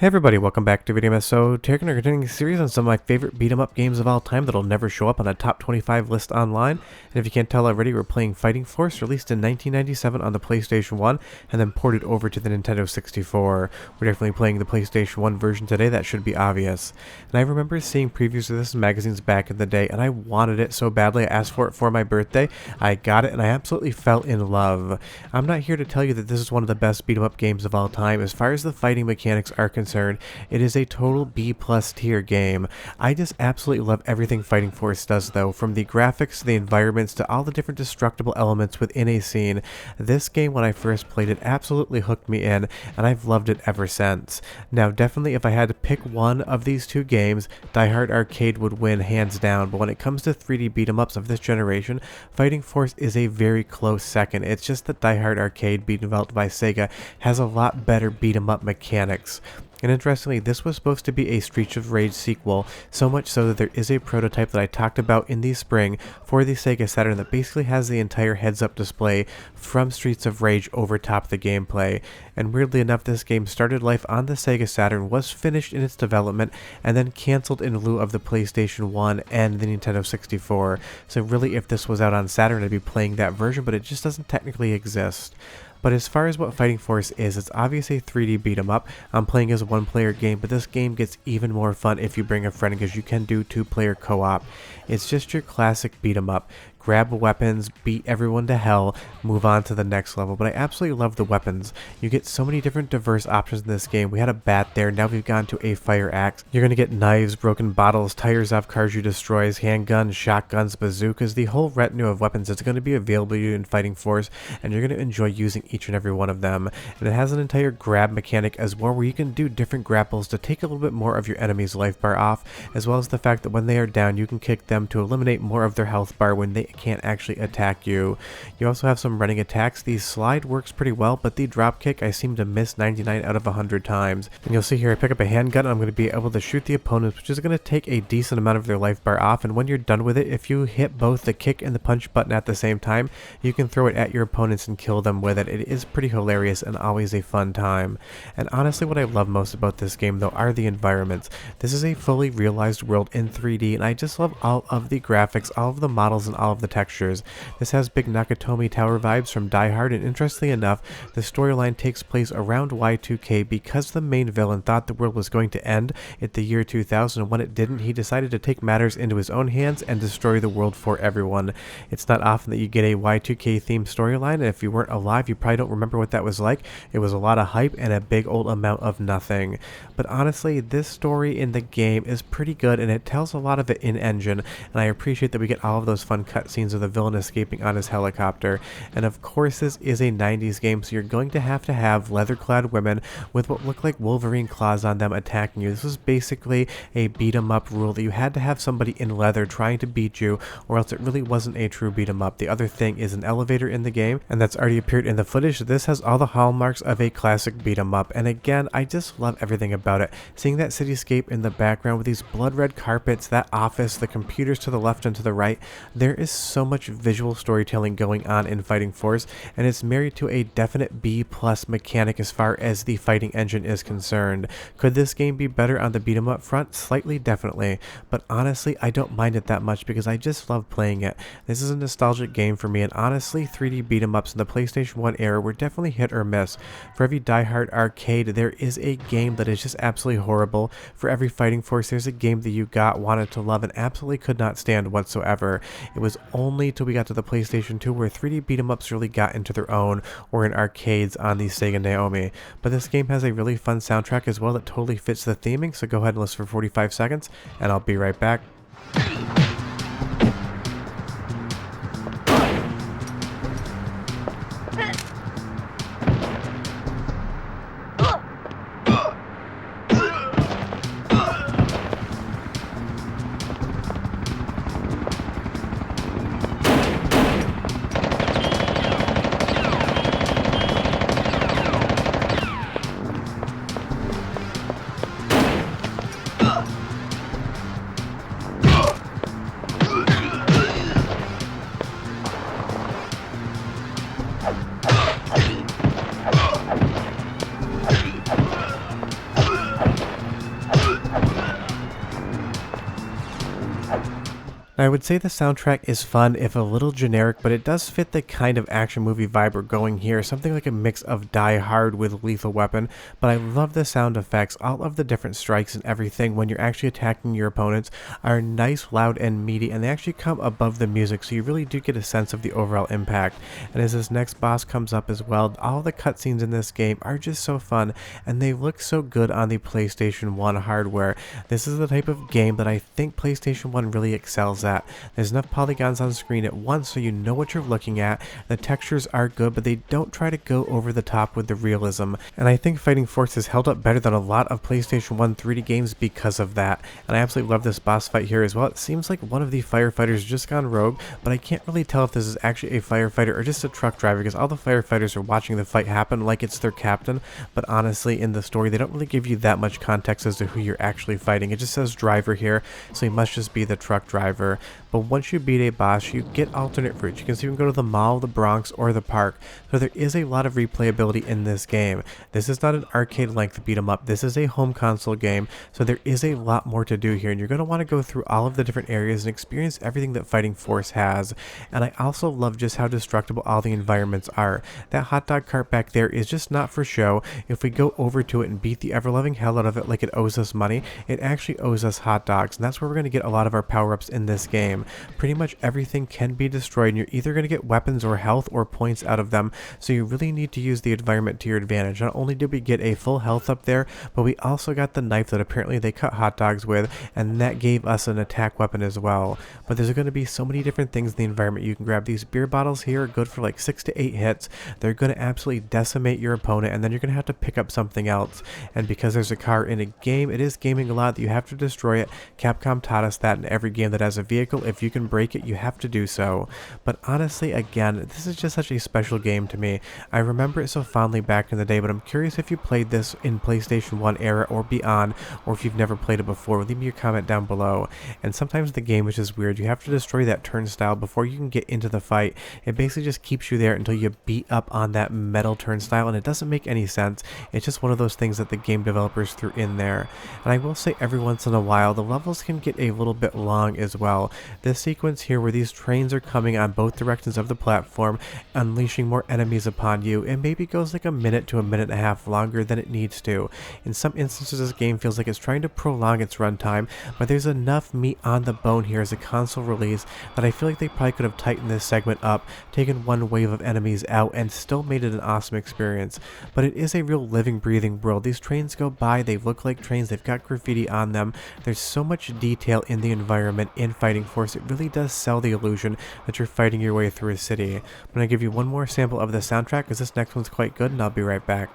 Hey everybody, welcome back to Video MS. So, taking a continuing series on some of my favorite beat 'em up games of all time that'll never show up on a top 25 list online. And if you can't tell already, we're playing Fighting Force, released in 1997 on the PlayStation 1 and then ported over to the Nintendo 64. We're definitely playing the PlayStation 1 version today, that should be obvious. And I remember seeing previews of this in magazines back in the day, and I wanted it so badly. I asked for it for my birthday, I got it, and I absolutely fell in love. I'm not here to tell you that this is one of the best beat 'em up games of all time. As far as the fighting mechanics are concerned, it is a total B+ tier game. I just absolutely love everything Fighting Force does though, from the graphics to the environments to all the different destructible elements within a scene. This game, when I first played it, absolutely hooked me in, and I've loved it ever since. Now definitely if I had to pick one of these two games, Die Hard Arcade would win hands down, but when it comes to 3D beat 'em ups of this generation, Fighting Force is a very close second. It's just that Die Hard Arcade, being developed by Sega, has a lot better beat 'em up mechanics. And interestingly, this was supposed to be a Streets of Rage sequel, so much so that there is a prototype that I talked about in the spring for the Sega Saturn that basically has the entire heads-up display from Streets of Rage over top the gameplay. And weirdly enough, this game started life on the Sega Saturn, was finished in its development, and then cancelled in lieu of the PlayStation 1 and the Nintendo 64. So really, if this was out on Saturn, I'd be playing that version, but it just doesn't technically exist. But as far as what Fighting Force is, it's obviously a 3D beat 'em up. I'm playing as a one-player game, but this game gets even more fun if you bring a friend because you can do two-player co-op. It's just your classic beat 'em up. Grab weapons, beat everyone to hell, move on to the next level. But I absolutely love the weapons. You get so many different diverse options in this game. We had a bat there, now we've gone to a fire axe. You're going to get knives, broken bottles, tires off cars you destroy, handguns, shotguns, bazookas, the whole retinue of weapons that's going to be available to you in Fighting Force, and you're going to enjoy using each and every one of them. And it has an entire grab mechanic as well, where you can do different grapples to take a little bit more of your enemy's life bar off, as well as the fact that when they are down, you can kick them to eliminate more of their health bar when they can't actually attack you. You also have some running attacks. The slide works pretty well, but the drop kick I seem to miss 99 out of 100 times. And you'll see here I pick up a handgun and I'm going to be able to shoot the opponents, which is going to take a decent amount of their life bar off. And when you're done with it, if you hit both the kick and the punch button at the same time, you can throw it at your opponents and kill them with it. It is pretty hilarious and always a fun time. And honestly, what I love most about this game though are the environments. This is a fully realized world in 3D, and I just love all of the graphics, all of the models, and all of the textures. This has big Nakatomi Tower vibes from Die Hard, and interestingly enough, the storyline takes place around Y2K because the main villain thought the world was going to end at the year 2000, and when it didn't, he decided to take matters into his own hands and destroy the world for everyone. It's not often that you get a Y2K themed storyline, and if you weren't alive, you probably don't remember what that was like. It was a lot of hype and a big old amount of nothing. But honestly, this story in the game is pretty good, and it tells a lot of it in engine, and I appreciate that we get all of those fun cutscenes of the villain escaping on his helicopter. And of course, this is a 90s game, so you're going to have leather-clad women with what look like Wolverine claws on them attacking you. This was basically a beat-em-up rule that you had to have somebody in leather trying to beat you, or else it really wasn't a true beat-em-up. The other thing is an elevator in the game, and that's already appeared in the footage. This has all the hallmarks of a classic beat-em-up, and again, I just love everything about it. Seeing that cityscape in the background with these blood-red carpets, that office, the computers to the left and to the right, there is so much visual storytelling going on in Fighting Force, and it's married to a definite B+ mechanic as far as the fighting engine is concerned. Could this game be better on the beat 'em up front? Slightly, definitely, but honestly I don't mind it that much because I just love playing it. This is a nostalgic game for me, and honestly 3D beat 'em ups in the PlayStation 1 era were definitely hit or miss. For every Die Hard Arcade there is a game that is just absolutely horrible. For every Fighting Force there's a game that you wanted to love and absolutely could not stand whatsoever. It was only till we got to the PlayStation 2 where 3D beat 'em ups really got into their own, or in arcades on the Sega Naomi. But this game has a really fun soundtrack as well that totally fits the theming, so go ahead and listen for 45 seconds and I'll be right back. I would say the soundtrack is fun, if a little generic, but it does fit the kind of action movie vibe we're going here, something like a mix of Die Hard with Lethal Weapon, but I love the sound effects. All of the different strikes and everything when you're actually attacking your opponents are nice, loud, and meaty, and they actually come above the music, so you really do get a sense of the overall impact. And as this next boss comes up as well, all the cutscenes in this game are just so fun, and they look so good on the PlayStation 1 hardware. This is the type of game that I think PlayStation 1 really excels at. There's enough polygons on screen at once so you know what you're looking at. The textures are good, but they don't try to go over the top with the realism. And I think Fighting Force has held up better than a lot of PlayStation 1 3D games because of that. And I absolutely love this boss fight here as well. It seems like one of the firefighters just gone rogue, but I can't really tell if this is actually a firefighter or just a truck driver, because all the firefighters are watching the fight happen like it's their captain. But honestly, in the story, they don't really give you that much context as to who you're actually fighting. It just says driver here, so he must just be the truck driver. But once you beat a boss, you get alternate routes. You can even go to the mall, the Bronx, or the park. So there is a lot of replayability in this game. This is not an arcade length beat 'em up. This is a home console game, so there is a lot more to do here, and you're going to want to go through all of the different areas and experience everything that Fighting Force has. And I also love just how destructible all the environments are. That hot dog cart back there is just not for show. If we go over to it and beat the ever-loving hell out of it like it owes us money, it actually owes us hot dogs, and that's where we're going to get a lot of our power-ups in this game. Pretty much everything can be destroyed, and you're either going to get weapons or health or points out of them, so you really need to use the environment to your advantage. Not only did we get a full health up there, but we also got the knife that apparently they cut hot dogs with, and that gave us an attack weapon as well. But there's going to be so many different things in the environment. You can grab these beer bottles here, good for like 6 to 8 hits. They're going to absolutely decimate your opponent, and then you're going to have to pick up something else. And because there's a car in a game, it is gaming a lot that you have to destroy it. Capcom taught us that in every game that has a vehicle. If you can break it, you have to do so. But honestly, again, this is just such a special game to me. I remember it so fondly back in the day, but I'm curious if you played this in PlayStation 1 era or beyond, or if you've never played it before. Leave me your comment down below. And sometimes the game is just weird. You have to destroy that turnstile before you can get into the fight. It basically just keeps you there until you beat up on that metal turnstile, and it doesn't make any sense. It's just one of those things that the game developers threw in there. And I will say, every once in a while, the levels can get a little bit long as well. This sequence here where these trains are coming on both directions of the platform, unleashing more enemies upon you, it maybe goes like a minute to a minute and a half longer than it needs to. In some instances, this game feels like it's trying to prolong its runtime, but there's enough meat on the bone here as a console release that I feel like they probably could have tightened this segment up, taken one wave of enemies out, and still made it an awesome experience. But it is a real living, breathing world. These trains go by, they look like trains, they've got graffiti on them. There's so much detail in the environment in Fighting Force. It really does sell the illusion that you're fighting your way through a city. I'm going to give you one more sample of the soundtrack because this next one's quite good, and I'll be right back.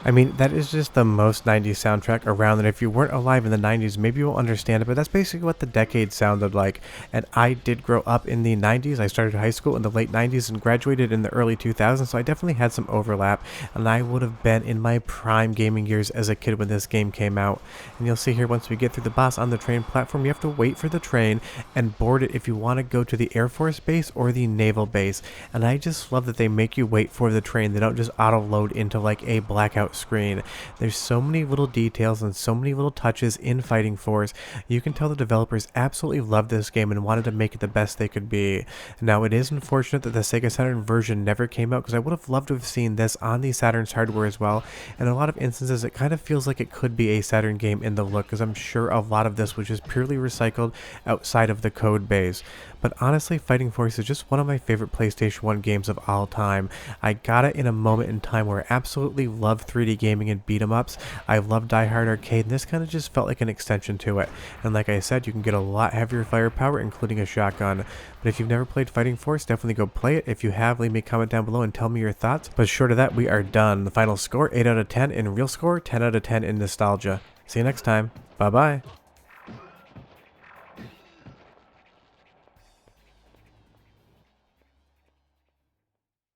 I mean, that is just the most 90s soundtrack around, and if you weren't alive in the 90s, maybe you won't understand it, but that's basically what the decade sounded like. And I did grow up in the 90s. I started high school in the late 90s and graduated in the early 2000s, so I definitely had some overlap, and I would have been in my prime gaming years as a kid when this game came out. And you'll see here, once we get through the boss on the train platform, you have to wait for the train and board it if you want to go to the Air Force base or the Naval base. And I just love that they make you wait for the train. They don't just auto-load into like a blackout screen. There's so many little details and so many little touches in Fighting Force. You can tell the developers absolutely loved this game and wanted to make it the best they could be. Now, it is unfortunate that the Sega Saturn version never came out, because I would have loved to have seen this on the Saturn's hardware as well. In a lot of instances, it kind of feels like it could be a Saturn game in the look, because I'm sure a lot of this was just purely recycled outside of the code base. But honestly, Fighting Force is just one of my favorite PlayStation 1 games of all time. I got it in a moment in time where I absolutely loved 3D gaming and beat 'em ups. I love Die Hard Arcade, and this kind of just felt like an extension to it. And like I said, you can get a lot heavier firepower, including a shotgun. But if you've never played Fighting Force, definitely go play it. If you have, leave me a comment down below and tell me your thoughts. But short of that, we are done. The final score, 8 out of 10 in real score, 10 out of 10 in nostalgia. See you next time. Bye-bye.